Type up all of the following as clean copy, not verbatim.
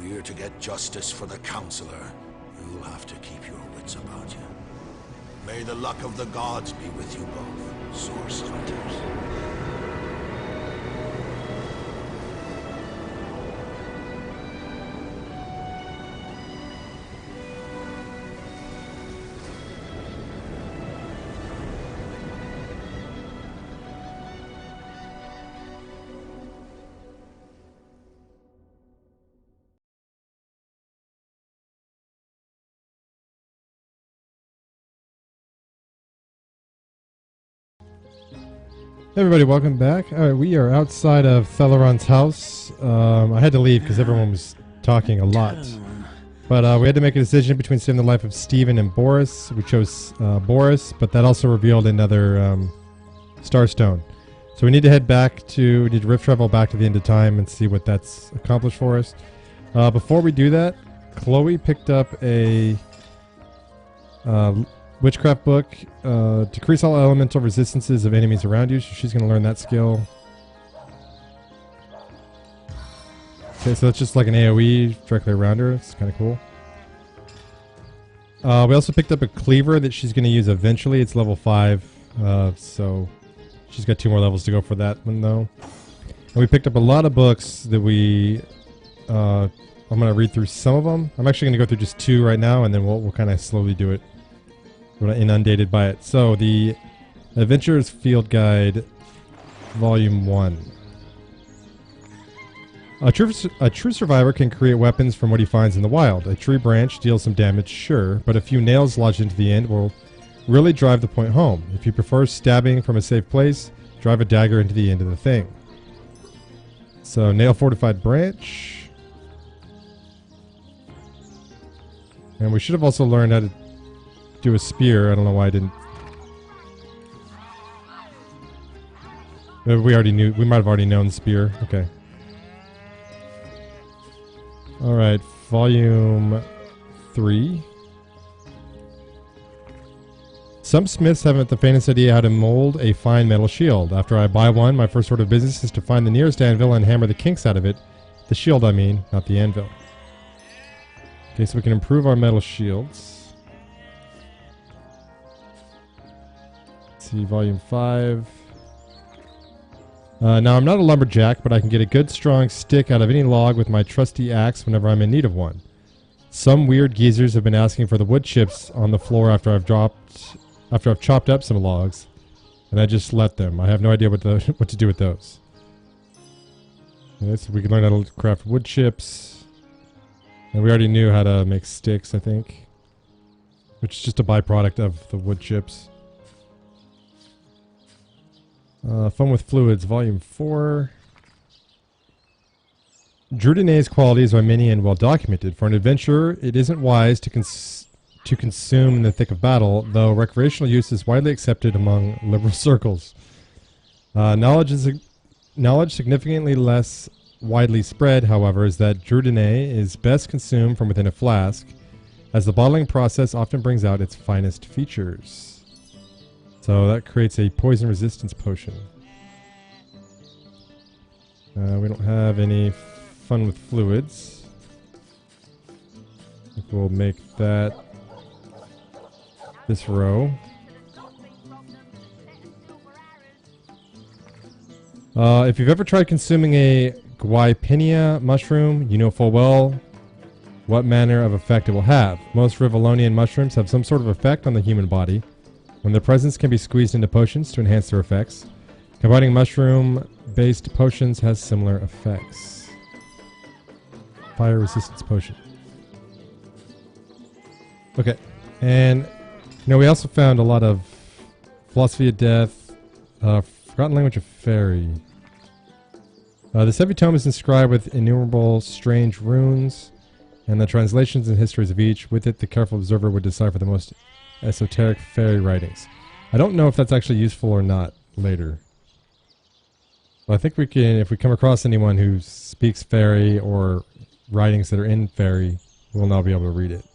we're to get justice for the Counselor, you'll have to keep your wits about you. May the luck of the gods be with you both, Source Hunters. Hey everybody, welcome back. Alright, we are outside of Theleron's house. I had to leave because everyone was talking a lot. But we had to make a decision between saving the life of Steven and Boris. We chose Boris, but that also revealed another Starstone. So we need to we need to rift travel back to the end of time and see what that's accomplished for us. Before we do that, Chloe picked up a witchcraft book. Decrease all elemental resistances of enemies around you. So she's going to learn that skill. Okay, so that's just like an AoE directly around her. It's kind of cool. We also picked up a cleaver that she's going to use eventually. It's level 5. So she's got 2 more levels to go for that one though. And we picked up a lot of books that I'm going to read through some of them. I'm actually going to go through just 2 right now, and then we'll kind of slowly do it. We're not inundated by it. So the Adventurer's Field Guide, Volume 1. A true survivor can create weapons from what he finds in the wild. A tree branch deals some damage, sure, but a few nails lodged into the end will really drive the point home. If you prefer stabbing from a safe place, drive a dagger into the end of the thing. So, nail fortified branch. And we should have also learned how to do a spear. I don't know why I didn't. Maybe we already knew. We might have already known spear. Okay. Alright, volume 3. Some smiths haven't the faintest idea how to mold a fine metal shield. After I buy one, my first order of business is to find the nearest anvil and hammer the kinks out of it. The shield, I mean, not the anvil. Okay, so we can improve our metal shields. Let's see, volume 5. Now, I'm not a lumberjack, but I can get a good strong stick out of any log with my trusty axe whenever I'm in need of one. Some weird geezers have been asking for the wood chips on the floor after I've chopped up some logs, and I just let them. I have no idea what to do with those. Okay, so we can learn how to craft wood chips, and we already knew how to make sticks, I think, which is just a byproduct of the wood chips. Fun with Fluids, Volume 4. Drudine's qualities are many and well documented. For an adventurer, it isn't wise to consume in the thick of battle, though recreational use is widely accepted among liberal circles. Knowledge significantly less widely spread, however, is that Drudine is best consumed from within a flask, as the bottling process often brings out its finest features. So that creates a poison resistance potion. We don't have any fun with fluids. I think we'll make that this row. If you've ever tried consuming a Guaipinia mushroom, you know full well what manner of effect it will have. Most Rivolonian mushrooms have some sort of effect on the human body. When their presence can be squeezed into potions to enhance their effects. Combining mushroom-based potions has similar effects. Fire resistance potion. Okay, and we also found a lot of Philosophy of Death, Forgotten Language of Fairy. This heavy tome is inscribed with innumerable strange runes, and the translations and histories of each. With it, the careful observer would decipher the most esoteric fairy writings. I don't know if that's actually useful or not later. But I think we can, if we come across anyone who speaks fairy or writings that are in fairy, we'll now be able to read it.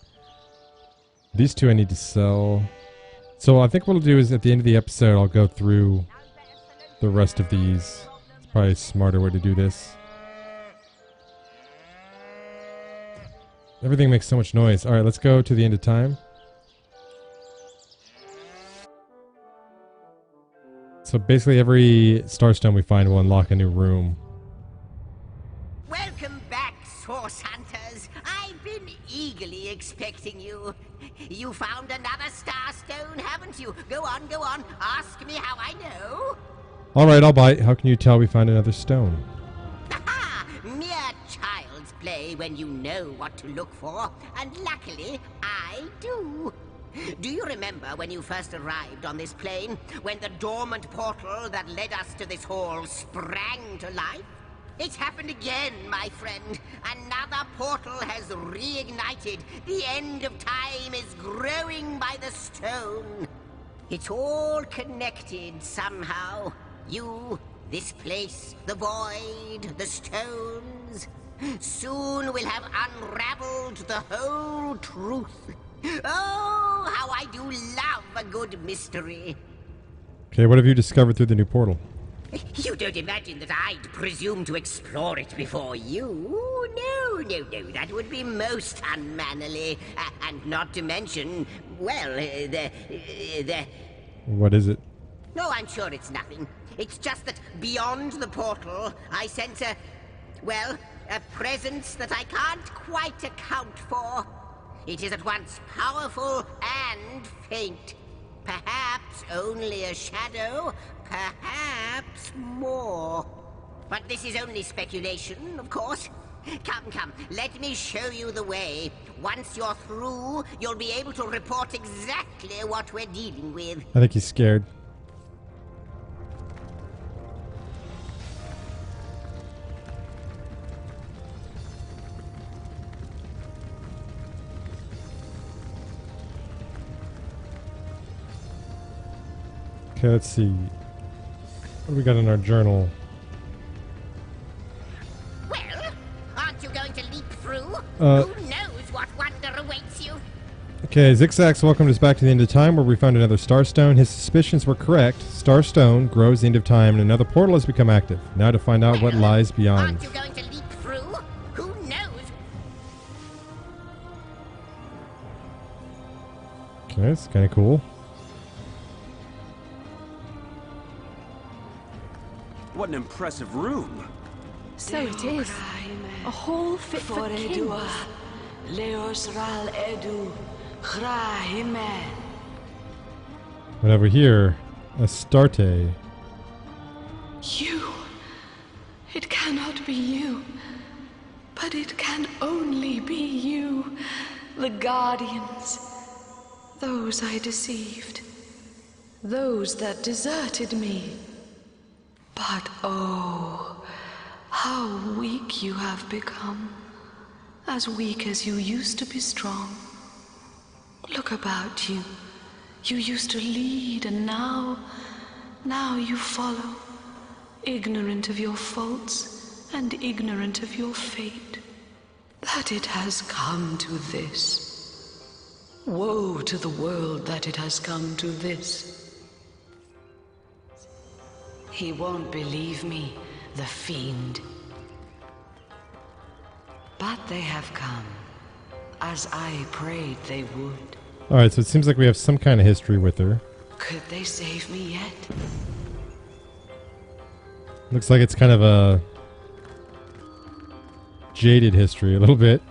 These 2 I need to sell. So I think what I'll do is at the end of the episode, I'll go through the rest of these. It's probably a smarter way to do this. Everything makes so much noise. Alright, let's go to the end of time. So basically every starstone we find will unlock a new room. Welcome back, Source Hunters. I've been eagerly expecting you. You found another starstone, haven't you? Go on, go on. Ask me how I know. Alright, I'll bite. How can you tell we find another stone? Aha! Mere child's play when you know what to look for. And luckily, I do. Do you remember when you first arrived on this plane? When the dormant portal that led us to this hall sprang to life? It's happened again, my friend. Another portal has reignited. The end of time is growing by the stone. It's all connected somehow. You, this place, the void, the stones. Soon we'll have unraveled the whole truth. Oh, how I do love a good mystery. Okay, what have you discovered through the new portal? You don't imagine that I'd presume to explore it before you? No, no, no, that would be most unmannerly. And not to mention, well, the... What is it? No, I'm sure it's nothing. It's just that beyond the portal, I sense a presence that I can't quite account for. It is at once powerful and faint. Perhaps only a shadow, perhaps more. But this is only speculation, of course. Come, come, let me show you the way. Once you're through, you'll be able to report exactly what we're dealing with. I think he's scared. Okay, let's see. What do we got in our journal? Well, aren't you going to leap through? Who knows what wonder awaits you? Okay, Zigzags welcomed us back to the end of time where we found another starstone. His suspicions were correct. Starstone grows the end of time and another portal has become active. Now to find out what lies beyond. Aren't you going to leap through? Who knows? Okay, it's kind of cool. What an impressive room. So it is. A hall fit for kings. But over here, Astarte. You. It cannot be you. But it can only be you. The Guardians. Those I deceived. Those that deserted me. But oh, how weak you have become. As weak as you used to be strong. Look about you. You used to lead, and now you follow. Ignorant of your faults, and ignorant of your fate. That it has come to this. Woe to the world that it has come to this. He won't believe me, the fiend. But they have come, as I prayed they would. Alright, so it seems like we have some kind of history with her. Could they save me yet? Looks like it's kind of a jaded history, a little bit.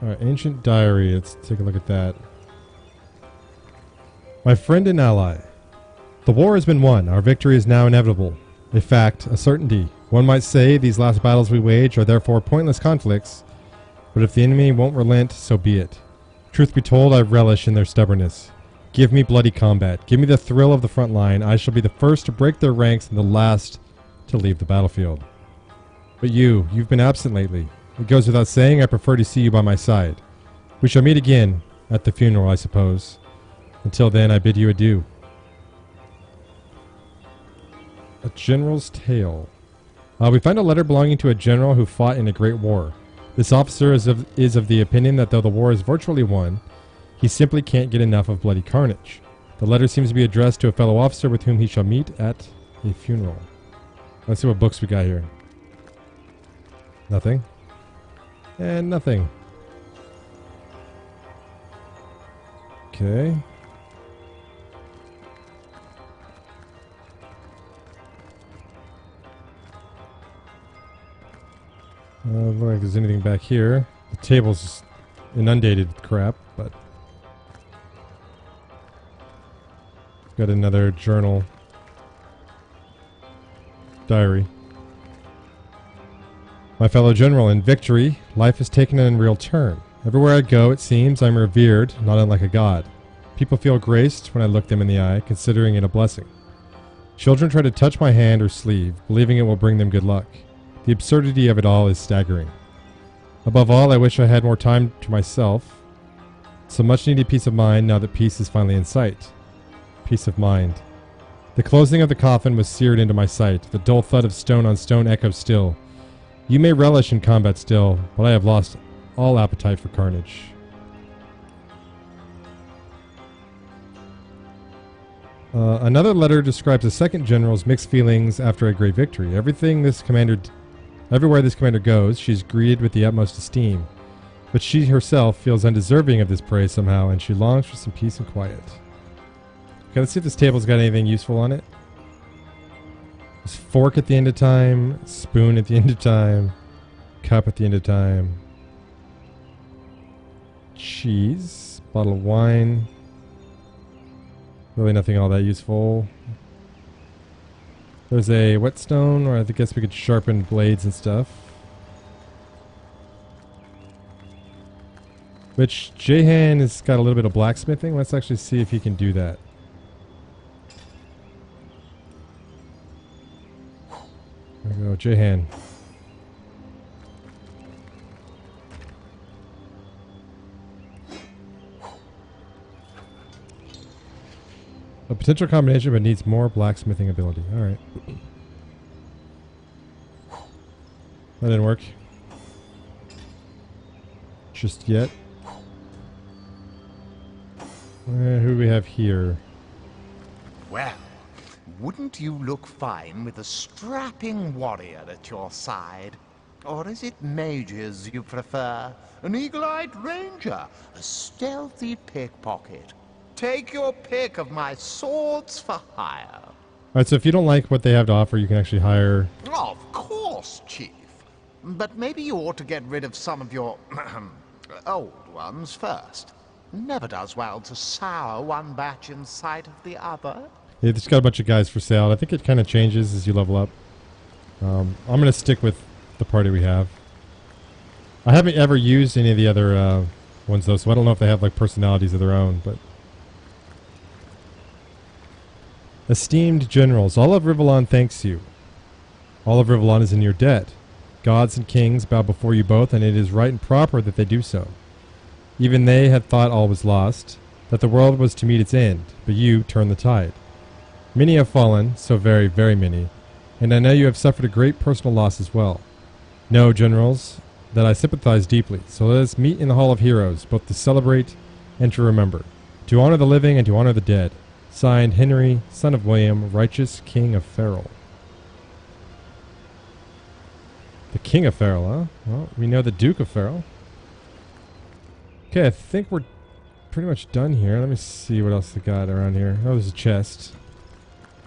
Alright, ancient diary. Let's take a look at that. My friend and ally. The war has been won. Our victory is now inevitable. A fact, a certainty. One might say these last battles we wage are therefore pointless conflicts, but if the enemy won't relent, so be it. Truth be told, I relish in their stubbornness. Give me bloody combat. Give me the thrill of the front line. I shall be the first to break their ranks and the last to leave the battlefield. But you've been absent lately. It goes without saying, I prefer to see you by my side. We shall meet again, at the funeral, I suppose. Until then, I bid you adieu. A general's tale. We find a letter belonging to a general who fought in a great war. This officer is of the opinion that though the war is virtually won, he simply can't get enough of bloody carnage. The letter seems to be addressed to a fellow officer with whom he shall meet at a funeral. Let's see what books we got here. Nothing. And nothing. Okay. Look like there's anything back here. The table's just inundated with crap, but got another journal. Diary. My fellow general, in victory, life has taken an unreal turn. Everywhere I go, it seems I'm revered, not unlike a god. People feel graced when I look them in the eye, considering it a blessing. Children try to touch my hand or sleeve, believing it will bring them good luck. The absurdity of it all is staggering. Above all, I wish I had more time to myself. Some much needed peace of mind now that peace is finally in sight. Peace of mind. The closing of the coffin was seared into my sight. The dull thud of stone on stone echoes still. You may relish in combat still, but I have lost all appetite for carnage. Another letter describes the second general's mixed feelings after a great victory. Everywhere this commander goes, she is greeted with the utmost esteem. But she herself feels undeserving of this praise somehow, and she longs for some peace and quiet. Okay, let's see if this table's got anything useful on it. There's fork at the end of time, spoon at the end of time, cup at the end of time, cheese, bottle of wine. Really nothing all that useful. There's a whetstone, or I guess we could sharpen blades and stuff. Which, Jehan has got a little bit of blacksmithing. Let's actually see if he can do that. There we go, Jehan. A potential combination, but needs more blacksmithing ability. Alright. That didn't work. Just yet. Who do we have here? Well, wouldn't you look fine with a strapping warrior at your side? Or is it mages you prefer? An eagle-eyed ranger? A stealthy pickpocket? Take your pick of my swords for hire. Alright, so if you don't like what they have to offer, you can actually hire... Of course, Chief. But maybe you ought to get rid of some of your old ones first. Never does well to sour one batch in sight of the other. Yeah, it's got a bunch of guys for sale. I think it kind of changes as you level up. I'm going to stick with the party we have. I haven't ever used any of the other ones, though, so I don't know if they have like personalities of their own, but... Esteemed generals, all of Rivellon thanks you. All of Rivellon is in your debt. Gods and kings bow before you both, and it is right and proper that they do so. Even they had thought all was lost, that the world was to meet its end, but you turned the tide. Many have fallen, so very, very many, and I know you have suffered a great personal loss as well. Know, generals, that I sympathize deeply, so let us meet in the Hall of Heroes, both to celebrate and to remember, to honor the living and to honor the dead. Signed, Henry, son of William, righteous King of Ferrell. The King of Ferrell, huh? Well, we know the Duke of Ferrell. Okay, I think we're pretty much done here. Let me see what else they got around here. Oh, there's a chest.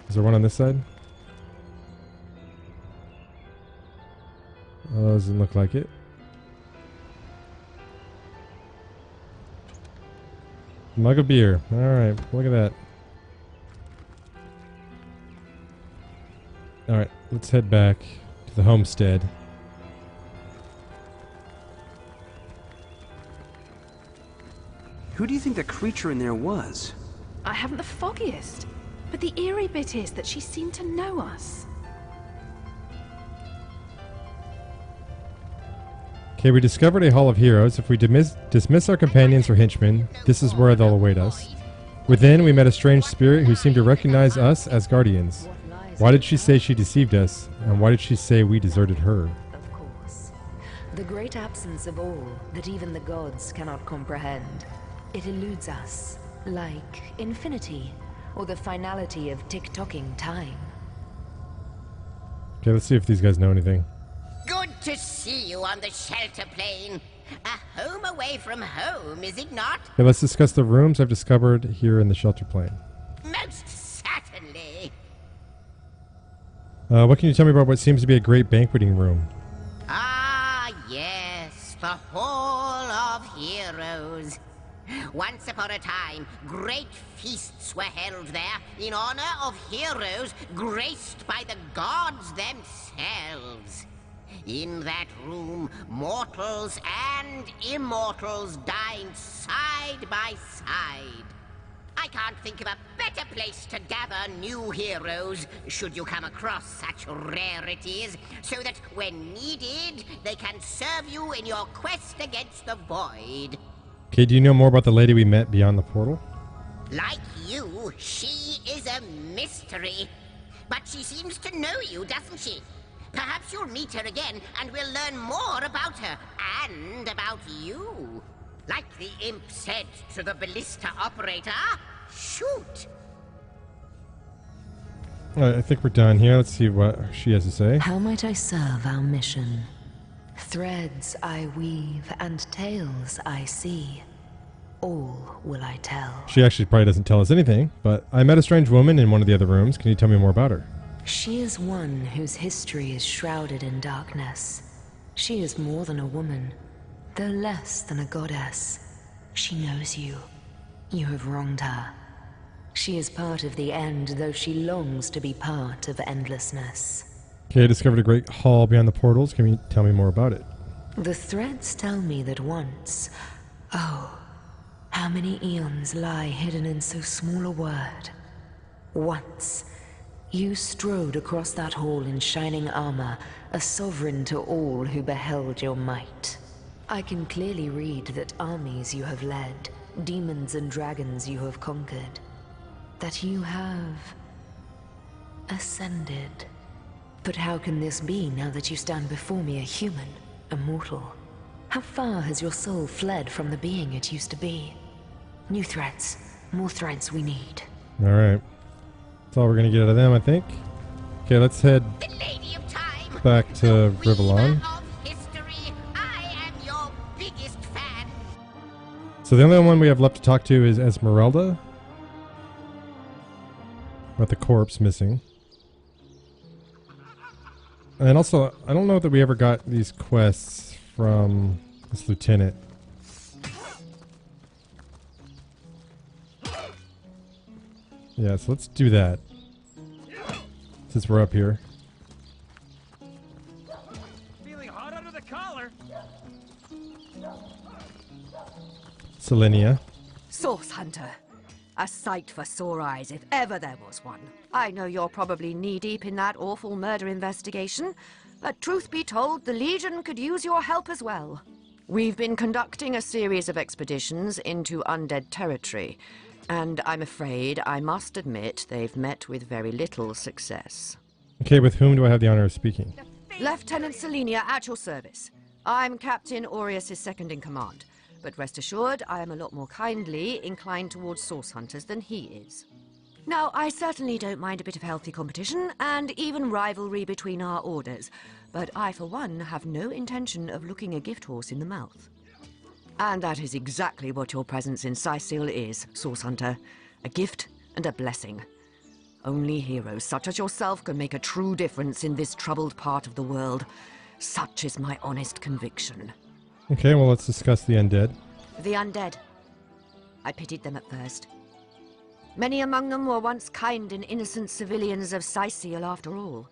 Is there one on this side? Oh, doesn't look like it. Mug of beer. Alright, look at that. Alright, let's head back to the homestead. Who do you think the creature in there was? I haven't the foggiest. But the eerie bit is that she seemed to know us. Okay, we discovered a Hall of Heroes. If we dismiss our companions or henchmen, this is where they'll await us. Within, we met a strange spirit who seemed to recognize us as guardians. Why did she say she deceived us? And why did she say we deserted her? Of course. The great absence of all that even the gods cannot comprehend. It eludes us, like infinity, or the finality of tick-tocking time. Okay, let's see if these guys know anything. Good to see you on the shelter plane. A home away from home, is it not? Okay, let's discuss the rooms I've discovered here in the shelter plane. Most certainly. What can you tell me about what seems to be a great banqueting room? Ah, yes, the Hall of Heroes. Once upon a time, great feasts were held there in honor of heroes graced by the gods themselves. In that room, mortals and immortals dined side by side. I can't think of a better place to gather new heroes, should you come across such rarities, so that when needed, they can serve you in your quest against the void. Okay, do you know more about the lady we met beyond the portal? Like you, she is a mystery. But she seems to know you, doesn't she? Perhaps you'll meet her again, and we'll learn more about her, and about you. Like the imp said to the ballista operator, shoot! Alright, I think we're done here. Let's see what she has to say. How might I serve our mission? Threads I weave and tales I see. All will I tell. She actually probably doesn't tell us anything, but I met a strange woman in one of the other rooms. Can you tell me more about her? She is one whose history is shrouded in darkness. She is more than a woman, though less than a goddess. She knows you. You have wronged her. She is part of the end, though she longs to be part of endlessness. Okay, I discovered a great hall beyond the portals. Can you tell me more about it? The threads tell me that once... Oh, how many eons lie hidden in so small a word. Once, you strode across that hall in shining armor, a sovereign to all who beheld your might. I can clearly read that armies you have led, demons and dragons you have conquered, that you have ascended. But how can this be now that you stand before me a human, a mortal? How far has your soul fled from the being it used to be? New threads, more threads we need. Alright. That's all we're going to get out of them, I think. Okay, let's head The Lady of Time, back to the Rivellon. weaver of history. I am your biggest fan. So the only one we have left to talk to is Esmeralda. About the corpse missing. And also, I don't know that we ever got these quests from this lieutenant. Yeah, so let's do that. Since we're up here. Feeling hot under the collar. Selenia. Source Hunter. A sight for sore eyes, if ever there was one. I know you're probably knee-deep in that awful murder investigation, but truth be told, the Legion could use your help as well. We've been conducting a series of expeditions into undead territory, and I'm afraid I must admit they've met with very little success. Okay, with whom do I have the honor of speaking? Lieutenant Selenia, at your service. I'm Captain Aureus' second in command. But rest assured, I am a lot more kindly inclined towards source hunters than he is. Now, I certainly don't mind a bit of healthy competition, and even rivalry between our orders, but I, for one, have no intention of looking a gift horse in the mouth. And that is exactly what your presence in Sicil is, source hunter. A gift and a blessing. Only heroes such as yourself can make a true difference in this troubled part of the world. Such is my honest conviction. Okay, well, let's discuss the undead. The undead. I pitied them at first. Many among them were once kind and innocent civilians of Sicil after all.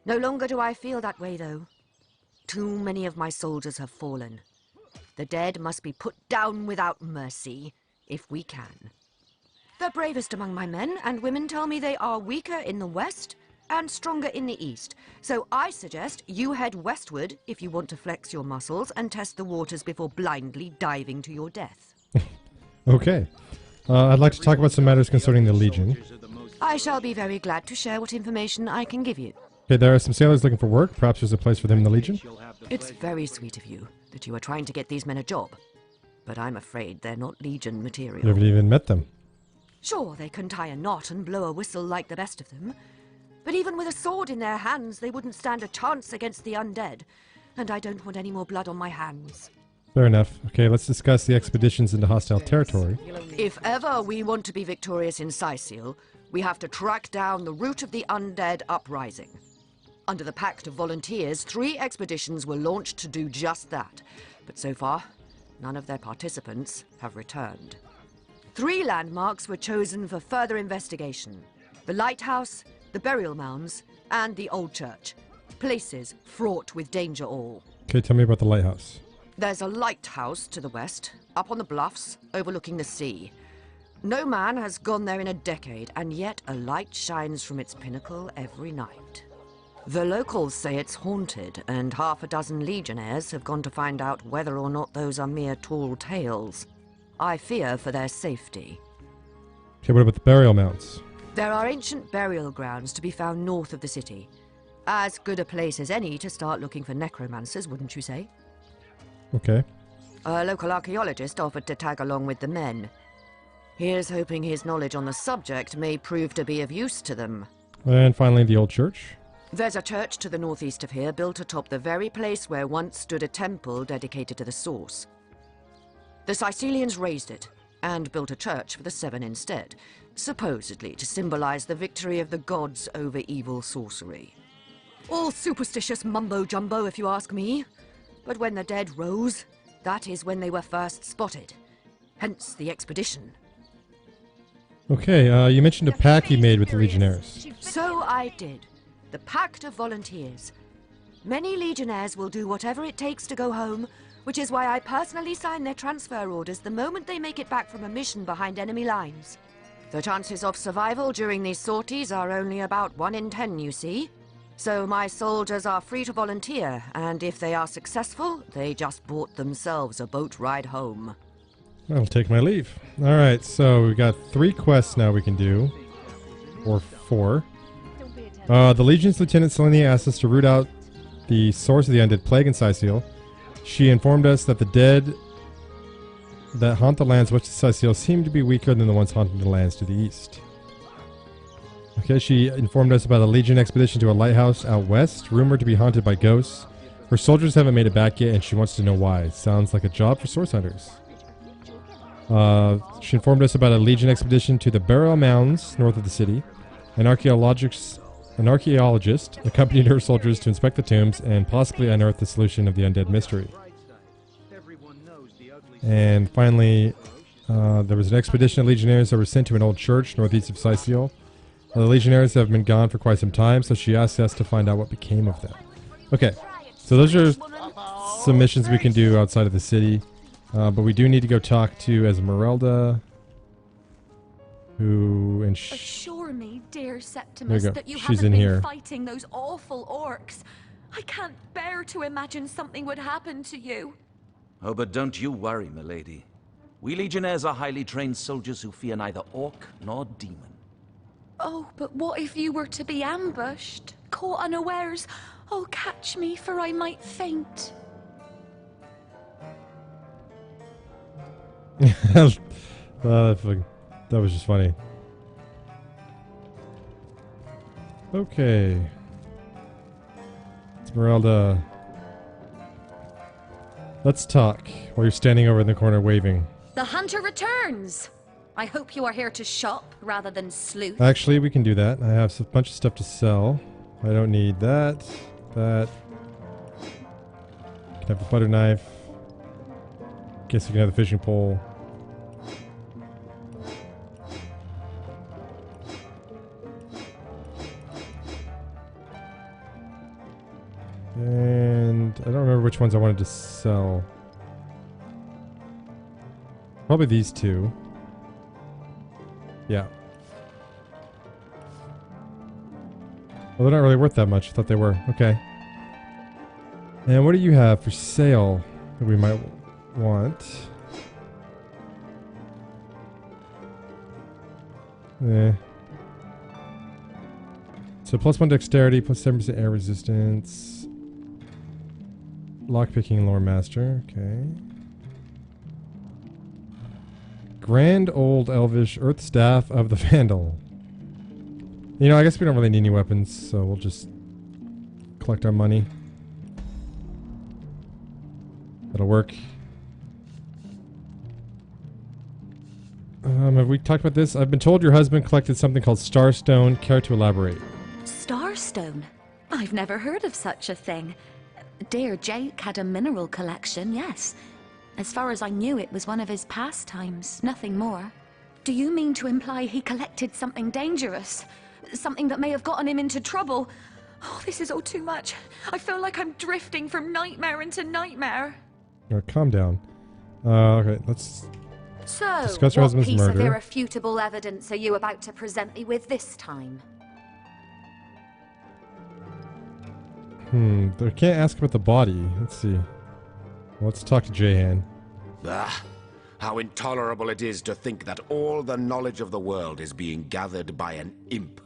No longer do I feel that way, though. Too many of my soldiers have fallen. The dead must be put down without mercy, if we can. The bravest among my men and women tell me they are weaker in the west and stronger in the east. So I suggest you head westward if you want to flex your muscles and test the waters before blindly diving to your death. Okay. I'd like to talk about some matters concerning the Legion. I shall be very glad to share what information I can give you. Okay, there are some sailors looking for work. Perhaps there's a place for them in the Legion? It's very sweet of you that you are trying to get these men a job. But I'm afraid they're not Legion material. You haven't even met them. Sure, they can tie a knot and blow a whistle like the best of them. But even with a sword in their hands, they wouldn't stand a chance against the undead. and I don't want any more blood on my hands. Fair enough. Okay, let's discuss the expeditions into hostile territory. If ever we want to be victorious in Sicil, we have to track down the root of the undead uprising. Under the Pact of Volunteers, 3 expeditions were launched to do just that. But so far, none of their participants have returned. 3 landmarks were chosen for further investigation. The lighthouse, the burial mounds, and the old church. Places fraught with danger all. Okay, tell me about the lighthouse. There's a lighthouse to the west, up on the bluffs, overlooking the sea. No man has gone there in a decade, and yet a light shines from its pinnacle every night. The locals say it's haunted, and half a dozen legionnaires have gone to find out whether or not those are mere tall tales. I fear for their safety. Okay, what about the burial mounds? There are ancient burial grounds to be found north of the city. As good a place as any to start looking for necromancers, wouldn't you say? Okay. A local archaeologist offered to tag along with the men. Here's hoping his knowledge on the subject may prove to be of use to them. And finally, the old church. There's a church to the northeast of here, built atop the very place where once stood a temple dedicated to the source. The Sicilians razed it, and built a church for the 7 instead, supposedly to symbolize the victory of the gods over evil sorcery. All superstitious mumbo-jumbo, if you ask me. But when the dead rose, that is when they were first spotted. Hence the expedition. Okay, you mentioned a pact you made with the Legionnaires. So I did. The Pact of Volunteers. Many Legionnaires will do whatever it takes to go home, which is why I personally sign their transfer orders the moment they make it back from a mission behind enemy lines. The chances of survival during these sorties are only about 1 in 10, you see. So my soldiers are free to volunteer, and if they are successful, they just bought themselves a boat ride home. I'll take my leave. Alright, so we've got 3 quests now we can do. Or 4. The Legion's Lieutenant Selenia asked us to root out the source of the undead plague in Sicil. She informed us that the dead that haunt the lands west of Sicil seem to be weaker than the ones haunting the lands to the east. Okay, she informed us about a Legion expedition to a lighthouse out west, rumored to be haunted by ghosts. Her soldiers haven't made it back yet, and she wants to know why. Sounds like a job for source hunters. She informed us about a Legion expedition to the burial mounds north of the city. An archaeologist accompanied her soldiers to inspect the tombs and possibly unearth the solution of the undead mystery. And finally, there was an expedition of Legionnaires that were sent to an old church northeast of Sicil. The Legionnaires have been gone for quite some time, so she asked us to find out what became of them. Okay, so those are some missions we can do outside of the city. But we do need to go talk to Esmeralda, who... Assure me, dear Septimus, that you She's haven't in been here. fighting those awful orcs. I can't bear to imagine something would happen to you. Oh, but don't you worry, milady. We Legionnaires are highly trained soldiers who fear neither orc nor demon. Oh, but what if you were to be ambushed, caught unawares? Oh, catch me, for I might faint. That was just funny. Okay. Esmeralda. Let's talk while you're standing over in the corner waving. The hunter returns! I hope you are here to shop rather than sleuth. Actually, we can do that. I have a bunch of stuff to sell. I don't need that. That. Can have a butter knife. Guess you can have the fishing pole. And I don't remember which ones I wanted to sell. Probably these 2. Yeah. Well, they're not really worth that much. I thought they were. Okay. And what do you have for sale that we might want? So +1 dexterity, +7% air resistance. Lockpicking lore master. Okay. Grand Old Elvish Earth Staff of the Vandal. You know, I guess we don't really need any weapons, so we'll just collect our money. That'll work. Have we talked about this? I've been told your husband collected something called Starstone. Care to elaborate? Starstone? I've never heard of such a thing. Dear Jake had a mineral collection, yes. As far as I knew, it was one of his pastimes, nothing more. Do you mean to imply he collected something dangerous? Something that may have gotten him into trouble? Oh, this is all too much. I feel like I'm drifting from nightmare into nightmare. Alright, calm down. Okay, let's So, discuss your what husband's piece of murder. irrefutable evidence are you about to present me with this time? They can't ask about the body. Let's see. Let's talk to Jahan. Ah, how intolerable it is to think that all the knowledge of the world is being gathered by an imp.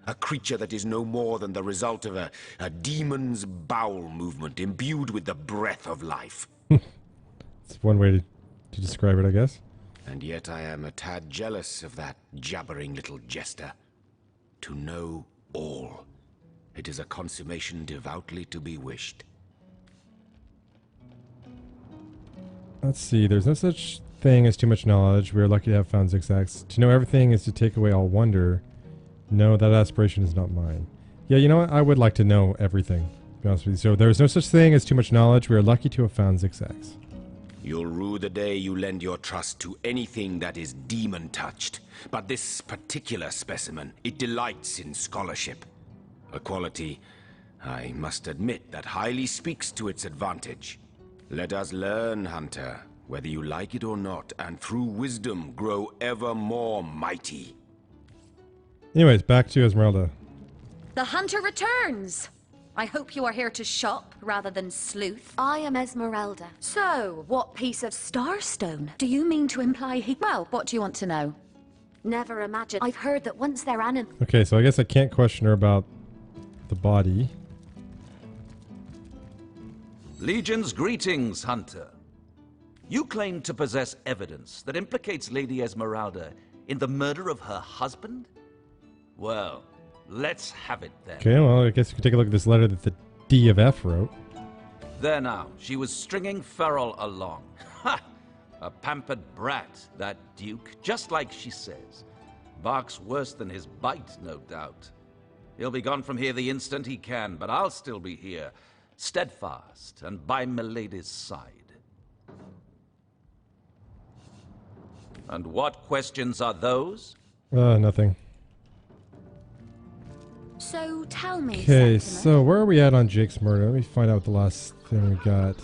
A creature that is no more than the result of a demon's bowel movement imbued with the breath of life. It's one way to describe it, I guess. And yet I am a tad jealous of that jabbering little jester. To know all. It is a consummation devoutly to be wished. Let's see. There's no such thing as too much knowledge. We are lucky to have found zigzags. To know everything is to take away all wonder. No, that aspiration is not mine. Yeah, you know what? I would like to know everything, to be honest with you. So there's no such thing as too much knowledge. We are lucky to have found zigzags. You'll rue the day you lend your trust to anything that is demon-touched. But this particular specimen, it delights in scholarship. A quality, I must admit, that highly speaks to its advantage. Let us learn, Hunter, whether you like it or not, and through wisdom grow ever more mighty. Anyways, back to Esmeralda. The hunter returns! I hope you are here to shop rather than sleuth. I am Esmeralda. So, what piece of starstone? Do you mean to imply he... Well, what do you want to know? Never imagined. I've heard that once they're Okay, so I guess I can't question her about the body. Legion's greetings, Hunter. You claim to possess evidence that implicates Lady Esmeralda in the murder of her husband? Well, let's have it then. Okay, well, I guess you could take a look at this letter that the D of F wrote. There now, she was stringing Ferrol along. Ha! A pampered brat, that Duke, just like she says. Barks worse than his bite, no doubt. He'll be gone from here the instant he can, but I'll still be here, steadfast and by Milady's side. And what questions are those? Nothing. So tell me, Okay, so where are we at on Jake's murder? Let me find out what the last thing we got.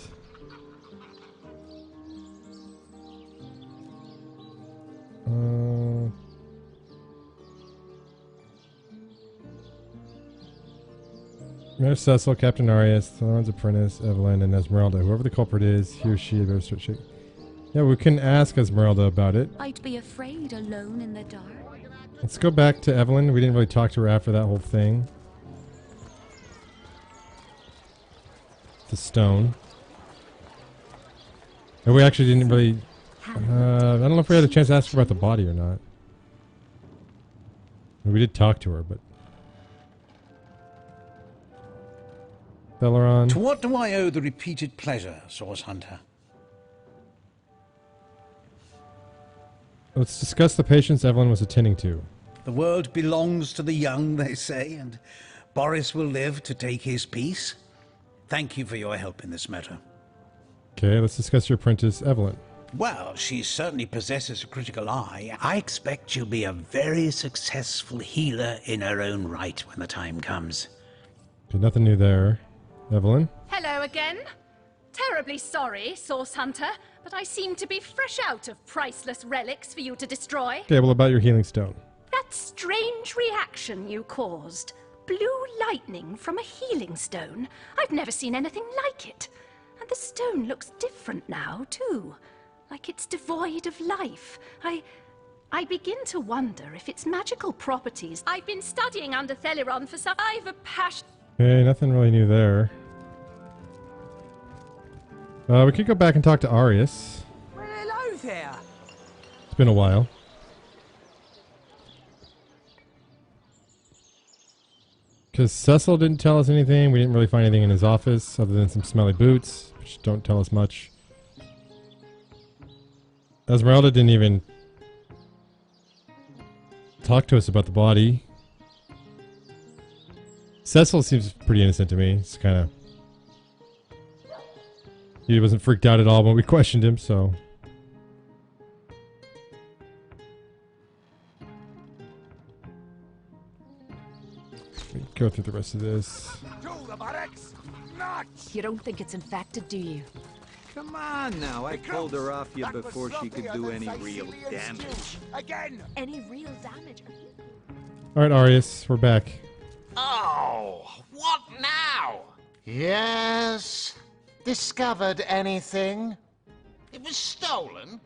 Mayor Cecil, Captain Arias, Thorn's apprentice, Evelyn, and Esmeralda. Whoever the culprit is, he or she had better start shaking. Yeah, we couldn't ask Esmeralda about it. I'd be afraid alone in the dark. Let's go back to Evelyn. We didn't really talk to her after that whole thing. The stone. And we actually didn't really... I don't know if we had a chance to ask her about the body or not. We did talk to her, but... Belleron. To what do I owe the repeated pleasure, Source Hunter? Let's discuss the patients Evelyn was attending to. The world belongs to the young, they say, and Boris will live to take his piece. Thank you for your help in this matter. Okay, let's discuss your apprentice, Evelyn. Well, she certainly possesses a critical eye. I expect she'll be a very successful healer in her own right when the time comes. Okay, nothing new there. Evelyn? Hello again. Terribly sorry, Source Hunter, but I seem to be fresh out of priceless relics for you to destroy. Okay, well, about your healing stone. That strange reaction you caused. Blue lightning from a healing stone. I've never seen anything like it. And the stone looks different now, too. Like it's devoid of life. I begin to wonder if its magical properties... I've been studying under Theleron for some... I've a passion... Okay, nothing really new there. We could go back and talk to Arias. Well, hello there. It's been a while. Because Cecil didn't tell us anything. We didn't really find anything in his office other than some smelly boots, which don't tell us much. Esmeralda didn't even talk to us about the body. Cecil seems pretty innocent to me. It's kind of... He wasn't freaked out at all when we questioned him, so... Let me go through the rest of this. You don't think it's infected, do you? Come on now, I pulled her off you before she could do any real damage. Any real damage? Alright, Arius, we're back. Oh, what now? Yes. Discovered anything? It was stolen?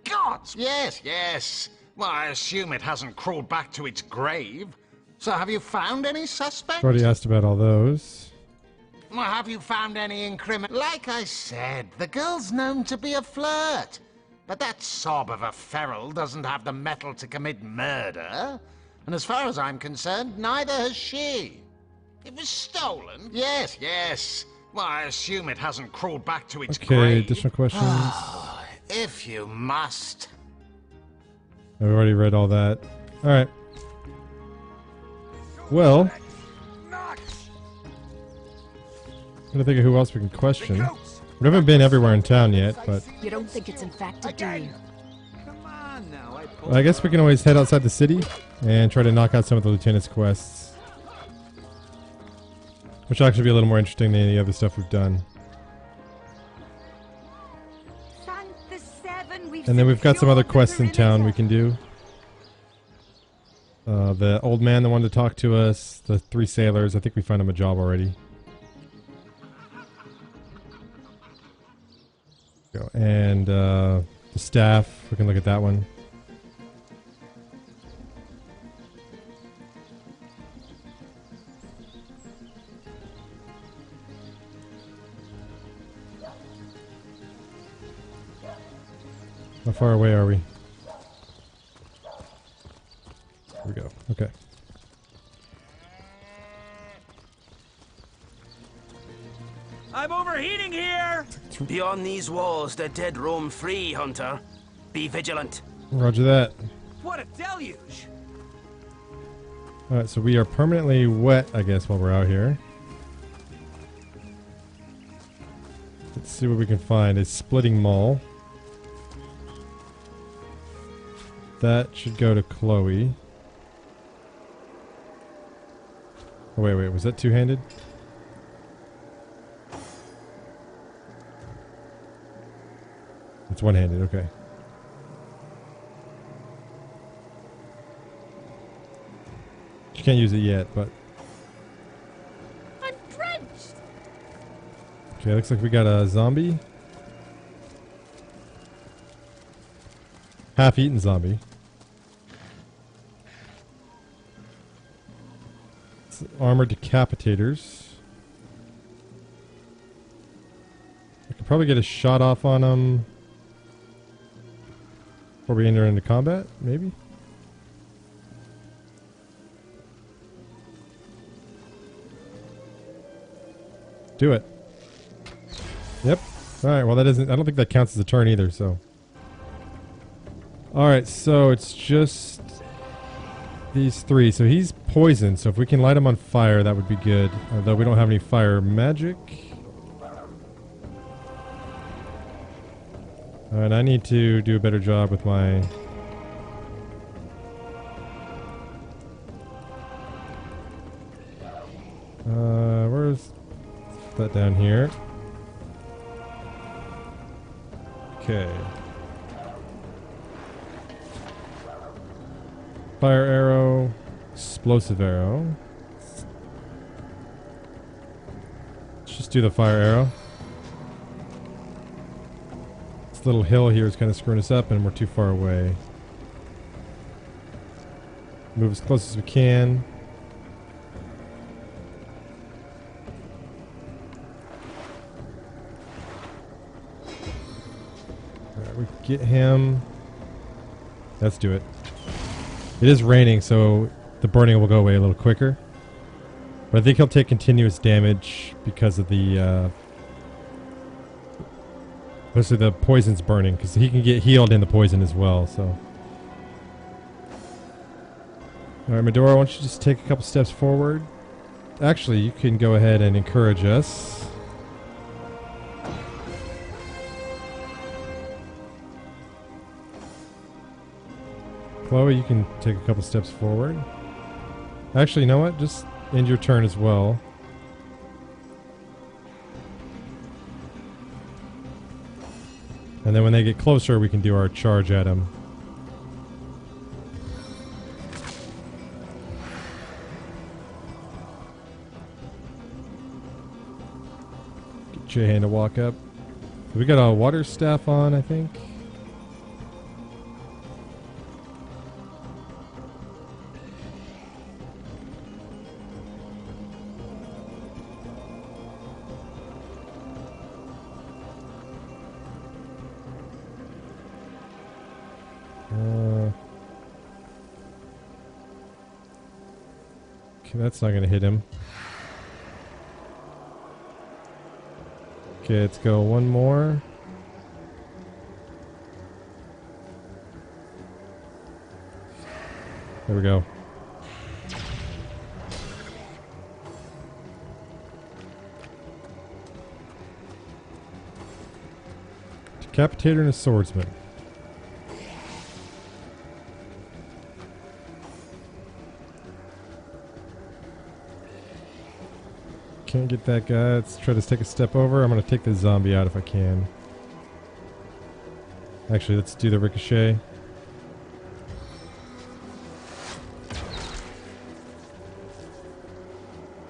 Gods! Yes, yes. Well, I assume it hasn't crawled back to its grave. So have you found any suspects? Already asked about all those. Well, have you found any incrimination? Like I said, the girl's known to be a flirt. But that sob of a feral doesn't have the mettle to commit murder. And as far as I'm concerned, neither has she. It was stolen? Yes, yes. Well, I assume it hasn't crawled back to its grave. Okay, additional questions. If you must. I've already read all that. Alright. Well... I'm trying to think of who else we can question. We haven't been everywhere in town yet, but... You don't think it's infected, do you? Well, I guess we can always head outside the city and try to knock out some of the lieutenant's quests. Which will actually be a little more interesting than any other stuff we've done. And then we've got some other quests in town we can do. The old man that wanted to talk to us, the 3 sailors, I think we found him a job already. And the staff, we can look at that one. How far away are we? Here we go. Okay. I'm overheating here! Beyond these walls, the dead roam free, Hunter. Be vigilant. Roger that. What a deluge! Alright, so we are permanently wet, I guess, while we're out here. Let's see what we can find. A splitting maul. That should go to Chloe. Oh, wait, was that two-handed? It's one-handed, okay. You can't use it yet, but... I'm drenched! Okay, looks like we got a zombie. Half-eaten zombie. It's armored decapitators. I could probably get a shot off on him before we enter into combat, maybe? Do it. Yep. Alright, well that isn't... I don't think that counts as a turn either, so... Alright, so it's just... these 3. So he's poisoned, so if we can light him on fire, that would be good. Although we don't have any fire magic. And I need to do a better job with my... where's that down here? Okay. Fire arrow, explosive arrow. Let's just do the fire arrow. This little hill here is kind of screwing us up and we're too far away. Move as close as we can. Alright, we get him. Let's do it. It is raining, so the burning will go away a little quicker. But I think he'll take continuous damage because of the Mostly the poison's burning, because he can get healed in the poison as well, so. Alright, Medora, why don't you just take a couple steps forward? Actually, you can go ahead and encourage us. Chloe, you can take a couple steps forward. Actually, you know what? Just end your turn as well. And then when they get closer, we can do our charge at them. Get J-Hand to walk up. We got a water staff on, I think. Okay, that's not going to hit him. Okay, let's go one more. There we go. Decapitator and a swordsman. Can't get that guy. Let's try to take a step over. I'm going to take the zombie out if I can. Actually, let's do the ricochet.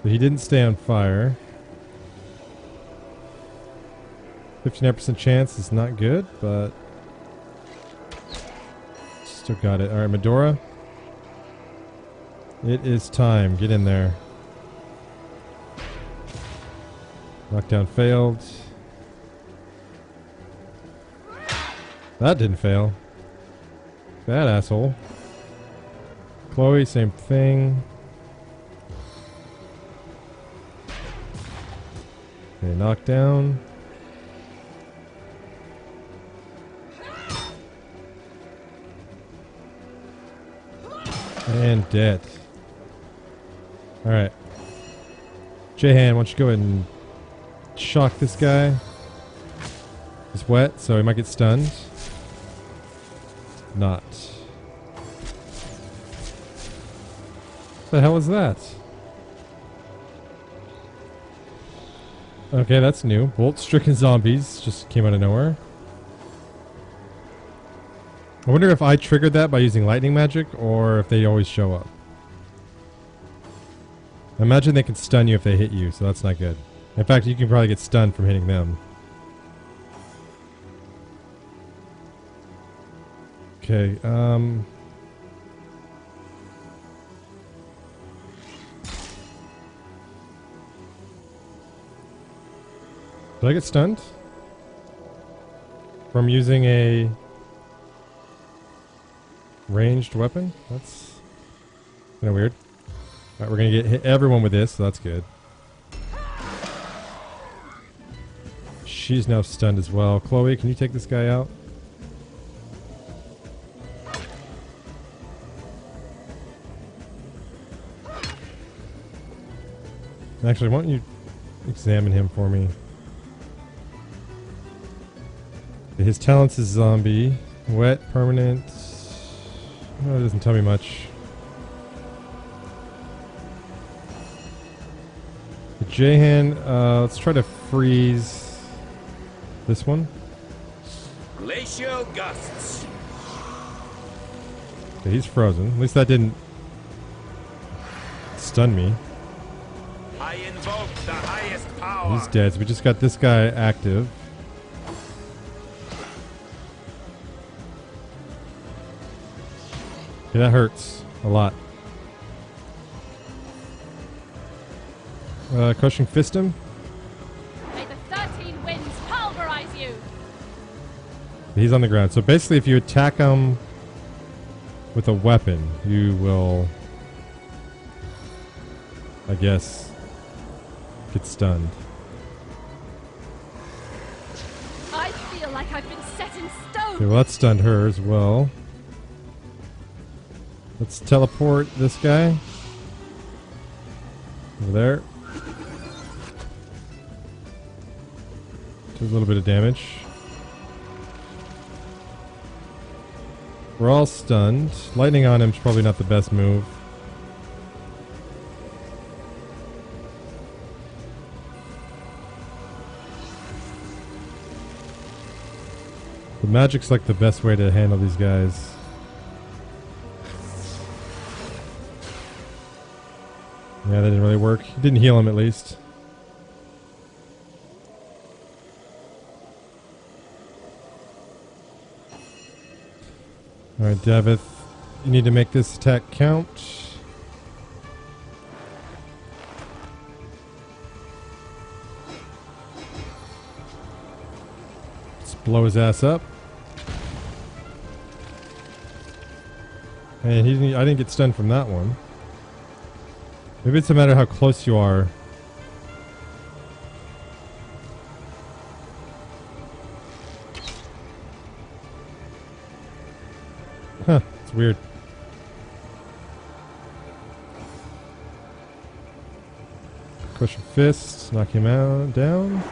But he didn't stay on fire. 59% chance is not good, but still got it. Alright, Medora. It is time. Get in there. Knockdown failed. That didn't fail. That asshole. Chloe, same thing. Okay, knockdown. And dead. Alright. J-Han, why don't you go ahead and shock this guy. He's wet, so he might get stunned. Not. What the hell is that? Okay, that's new. Bolt-stricken zombies just came out of nowhere. I wonder if I triggered that by using lightning magic, or if they always show up. I imagine they can stun you if they hit you, so that's not good. In fact, you can probably get stunned from hitting them. Okay, Did I get stunned? From using a ranged weapon? That's kind of weird. Alright, we're gonna hit everyone with this, so that's good. She's now stunned as well. Chloe, can you take this guy out? Actually, why don't you examine him for me? His talents is zombie. Wet, permanent. Oh, it doesn't tell me much. The J-Hand, let's try to freeze this one. Glacial gusts. Okay, he's frozen. At least that didn't stun me. I invoke the highest power. He's dead, so we just got this guy active. Okay, that hurts a lot. Crushing fist him. May the 13 winds pulverize you. He's on the ground. So basically, if you attack him with a weapon, you will, I guess, get stunned. I feel like set in stone. Okay, well that stunned her as well. Let's teleport this guy. Over there. Do a little bit of damage. We're all stunned. Lightning on him is probably not the best move. The magic's like the best way to handle these guys. Yeah, that didn't really work. It didn't heal him at least. Alright, Davith, you need to make this attack count. Let's blow his ass up. And I didn't get stunned from that one. Maybe it's a matter of how close you are. Huh, it's weird. Crush your fist, knock him out, down.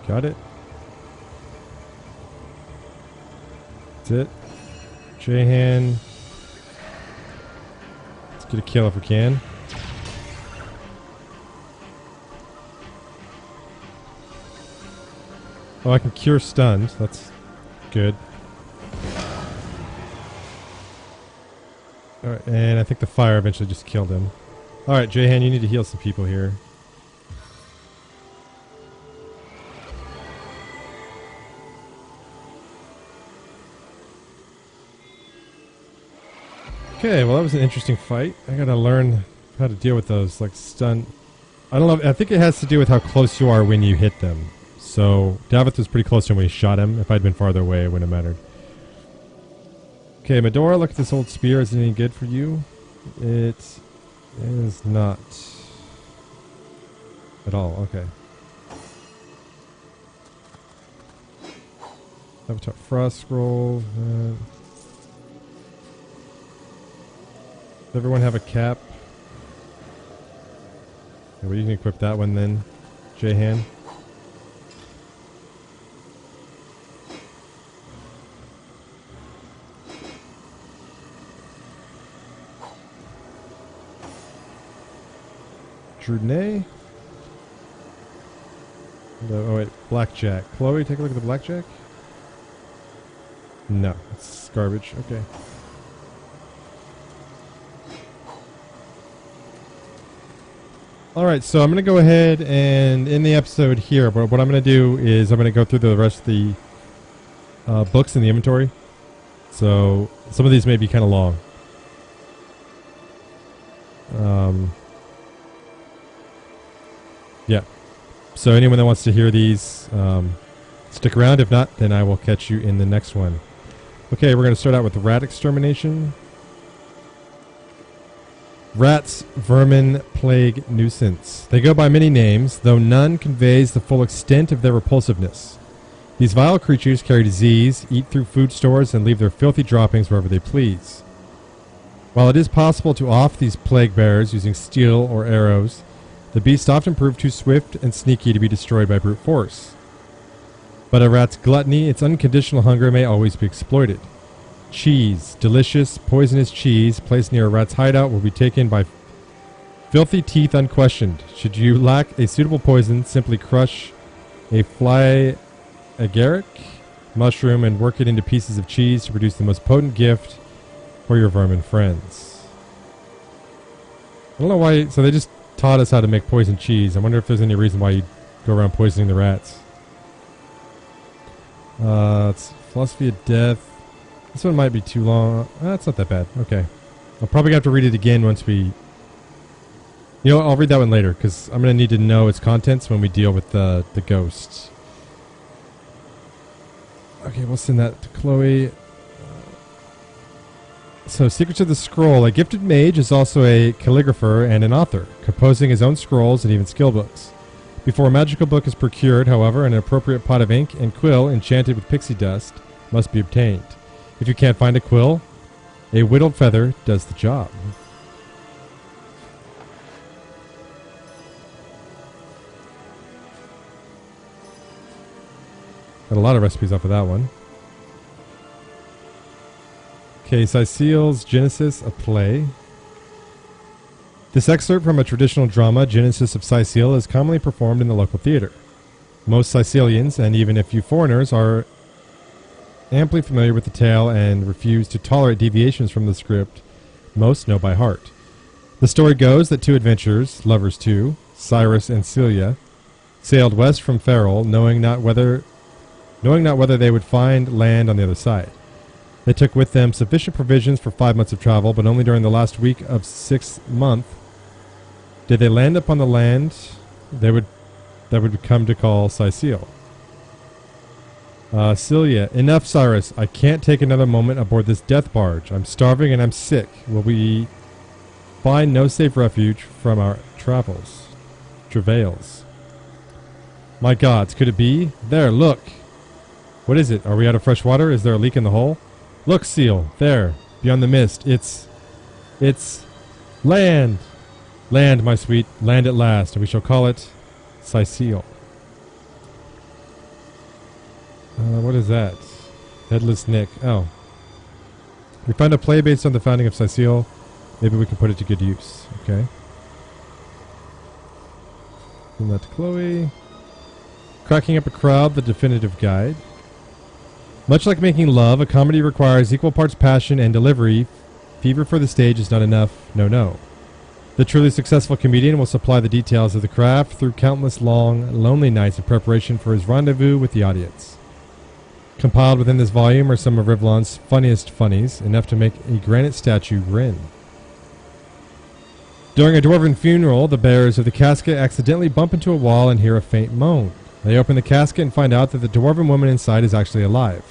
Got it. That's it. J-hand. Let's get a kill if we can. Oh, I can cure stuns. That's good. Alright, and I think the fire eventually just killed him. Alright, J-hand, you need to heal some people here. Okay, well that was an interesting fight. I gotta learn how to deal with those, like stun. I don't know, I think it has to do with how close you are when you hit them. So, Davith was pretty close to him when he shot him. If I'd been farther away, it wouldn't have mattered. Okay, Medora, look at this old spear. Is it any good for you? It is not. At all, okay. Avatar Frost Scroll. Does everyone have a cap? Okay, well, you can equip that one then, J-hand. Drudnay? No, oh wait, Blackjack. Chloe, take a look at the Blackjack? No, it's garbage. Okay. Alright, so I'm going to go ahead and end the episode here, but what I'm going to do is I'm going to go through the rest of the books in the inventory. So, some of these may be kind of long. Yeah. So anyone that wants to hear these, stick around. If not, then I will catch you in the next one. Okay, we're going to start out with rat extermination. Rats, vermin, plague, nuisance. They go by many names, though none conveys the full extent of their repulsiveness. These vile creatures carry disease, eat through food stores, and leave their filthy droppings wherever they please. While it is possible to off these plague bearers using steel or arrows, the beasts often prove too swift and sneaky to be destroyed by brute force. But a rat's gluttony, its unconditional hunger, may always be exploited. Cheese, delicious, poisonous cheese placed near a rat's hideout will be taken by filthy teeth unquestioned. Should you lack a suitable poison, simply crush a fly agaric mushroom and work it into pieces of cheese to produce the most potent gift for your vermin friends. I don't know why, so they just taught us how to make poison cheese. I wonder if there's any reason why you go around poisoning the rats. It's Philosophy of Death. This one might be too long. It's not that bad. Okay. I'll probably have to read it again once we... You know what, I'll read that one later, because I'm going to need to know its contents when we deal with the ghosts. Okay, we'll send that to Chloe. So, Secrets of the Scroll. A gifted mage is also a calligrapher and an author, composing his own scrolls and even skill books. Before a magical book is procured, however, an appropriate pot of ink and quill enchanted with pixie dust must be obtained. If you can't find a quill, a whittled feather does the job. Got a lot of recipes off of that one. Okay, Cecile's Genesis, a play. This excerpt from a traditional drama, Genesis of Cecile, is commonly performed in the local theater. Most Sicilians, and even a few foreigners, are amply familiar with the tale and refuse to tolerate deviations from the script most know by heart. The story goes that two adventurers, lovers too, Cyrus and Celia, sailed west from Ferrol, knowing not whether they would find land on the other side. They took with them sufficient provisions for 5 months of travel, but only during the last week of 6th month did they land upon the land that would come to call Cecile. Celia, enough, Cyrus. I can't take another moment aboard this death barge. I'm starving and I'm sick. Will we find no safe refuge from our travails? My gods, could it be? There, look. What is it? Are we out of fresh water? Is there a leak in the hull? Look, Seal, there, beyond the mist. It's land. Land, my sweet, land at last, and we shall call it Cecile. What is that? Headless Nick. Oh. We found a play based on the founding of Cecile. Maybe we can put it to good use. Okay. Send that to Chloe. Cracking up a crowd, the definitive guide. Much like making love, a comedy requires equal parts passion and delivery. Fever for the stage is not enough. No. The truly successful comedian will supply the details of the craft through countless long, lonely nights of preparation for his rendezvous with the audience. Compiled within this volume are some of Rivlon's funniest funnies, enough to make a granite statue grin. During a dwarven funeral, the bearers of the casket accidentally bump into a wall and hear a faint moan. They open the casket and find out that the dwarven woman inside is actually alive.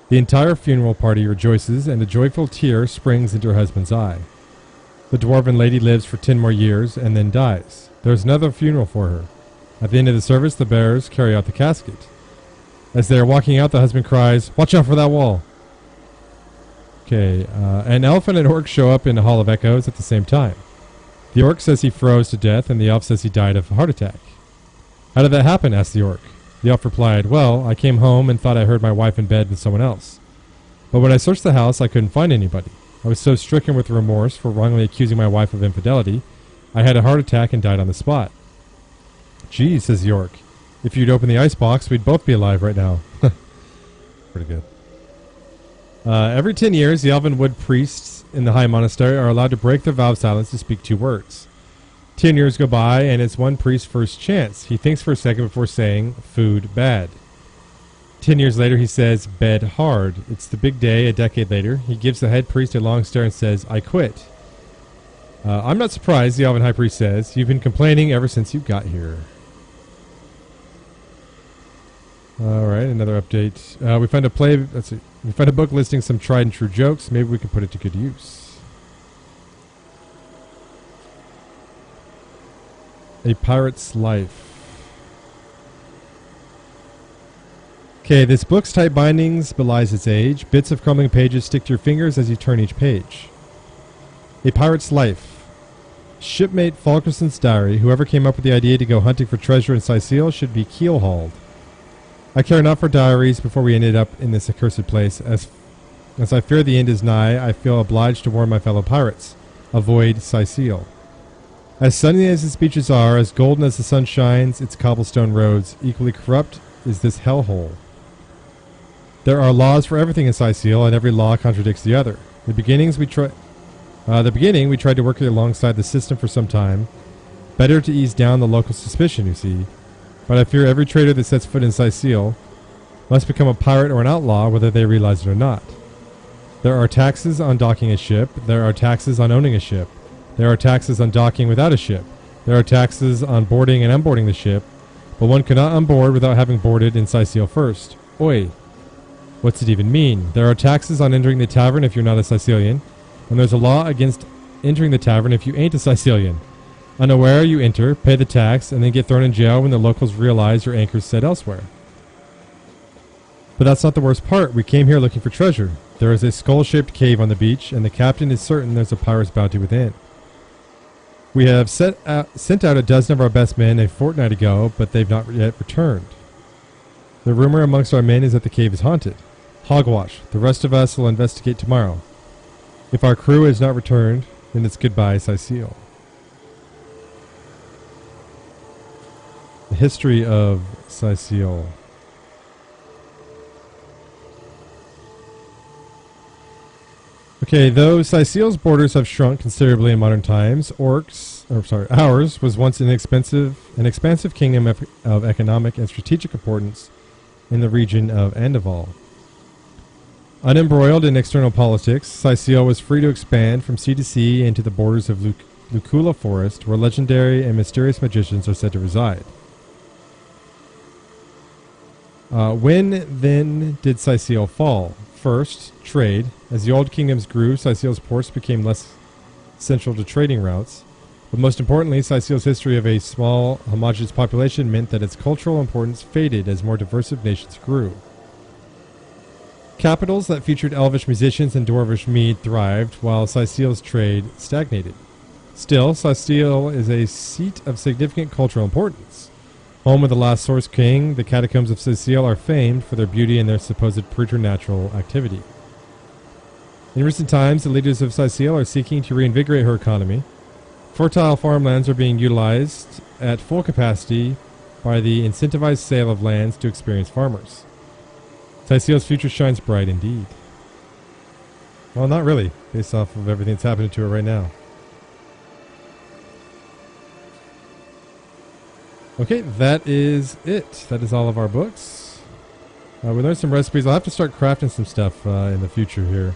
The entire funeral party rejoices, and a joyful tear springs into her husband's eye. The dwarven lady lives for 10 more years and then dies. There is another funeral for her. At the end of the service, the bearers carry out the casket. As they are walking out, the husband cries, "Watch out for that wall!" Okay, an elf and an orc show up in the Hall of Echoes at the same time. The orc says he froze to death, and the elf says he died of a heart attack. "How did that happen?" asked the orc. The elf replied, "Well, I came home and thought I heard my wife in bed with someone else. But when I searched the house, I couldn't find anybody. I was so stricken with remorse for wrongly accusing my wife of infidelity, I had a heart attack and died on the spot." "Gee," says the orc, "if you'd open the icebox, we'd both be alive right now." Pretty good. Every 10 years, the elven wood priests in the high monastery are allowed to break their vow of silence to speak 2 words. 10 years go by, and it's one priest's first chance. He thinks for a second before saying, "Food bad." 10 years later, he says, "Bed hard." It's the big day. A decade later, he gives the head priest a long stare and says, "I quit." "I'm not surprised," the elven high priest says. "You've been complaining ever since you got here." All right, another update. We found a play. Let's see. We found a book listing some tried and true jokes. Maybe we can put it to good use. A Pirate's Life. Okay, this book's tight bindings belies its age. Bits of crumbling pages stick to your fingers as you turn each page. A Pirate's Life. Shipmate Fulkerson's diary. Whoever came up with the idea to go hunting for treasure in Cecile should be keel-hauled. I care not for diaries before we ended up in this accursed place. As I fear the end is nigh, I feel obliged to warn my fellow pirates. Avoid Cecile. As sunny as its beaches are, as golden as the sun shines, its cobblestone roads, equally corrupt is this hellhole. There are laws for everything in Cecile, and every law contradicts the other. The beginning, we tried to work alongside the system for some time. Better to ease down the local suspicion, you see. But I fear every trader that sets foot in Cecile must become a pirate or an outlaw, whether they realize it or not. There are taxes on docking a ship. There are taxes on owning a ship. There are taxes on docking without a ship. There are taxes on boarding and unboarding the ship, but one cannot unboard without having boarded in Cecile first. Oi! What's it even mean? There are taxes on entering the tavern if you're not a Sicilian, and there's a law against entering the tavern if you ain't a Sicilian. Unaware, you enter, pay the tax, and then get thrown in jail when the locals realize your anchor's set elsewhere. But that's not the worst part. We came here looking for treasure. There is a skull-shaped cave on the beach, and the captain is certain there's a pirate's bounty within. We have sent out a dozen of our best men a fortnight ago, but they've not yet returned. The rumor amongst our men is that the cave is haunted. Hogwash. The rest of us will investigate tomorrow. If our crew has not returned, then it's goodbye, Cecile. The history of Cecile. Okay, though Cecile's borders have shrunk considerably in modern times, ours was once an expansive kingdom of economic and strategic importance in the region of Andival. Unembroiled in external politics, Cecile was free to expand from sea to sea into the borders of Lucula Forest, where legendary and mysterious magicians are said to reside. When, then, did Cecile fall? First, trade. As the old kingdoms grew, Cecile's ports became less central to trading routes. But most importantly, Cecile's history of a small, homogeneous population meant that its cultural importance faded as more diverse nations grew. Capitals that featured elvish musicians and dwarvish mead thrived, while Cecile's trade stagnated. Still, Cecile is a seat of significant cultural importance. Home of the last Source King, the catacombs of Cecile are famed for their beauty and their supposed preternatural activity. In recent times, the leaders of Cecile are seeking to reinvigorate her economy. Fertile farmlands are being utilized at full capacity by the incentivized sale of lands to experienced farmers. Cecile's future shines bright indeed. Well, not really, based off of everything that's happening to her right now. Okay, that is it. That is all of our books. We learned some recipes. I'll have to start crafting some stuff in the future here.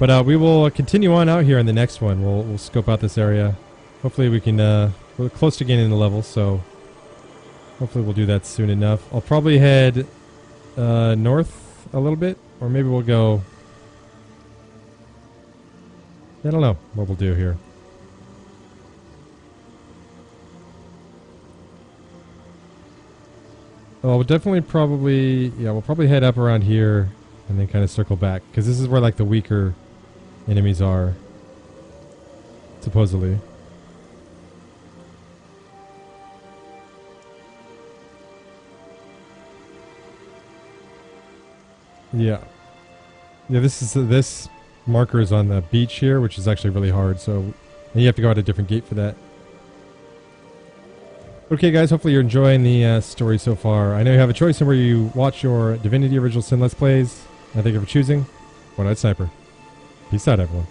But we will continue on out here in the next one. We'll scope out this area. Hopefully we can... we're close to gaining the level, so... hopefully we'll do that soon enough. I'll probably head north a little bit. Or maybe we'll go... I don't know what we'll do here. Well, we'll definitely probably... yeah, we'll probably head up around here and then kind of circle back. Because this is where, like, the weaker enemies are. Supposedly. Yeah. Yeah, this marker is on the beach here, which is actually really hard, so... and you have to go out a different gate for that. Okay, guys, hopefully you're enjoying the story so far. I know you have a choice in where you watch your Divinity Original Sin Let's Plays. I thank you for choosing One-Eyed Sniper. Peace out, everyone.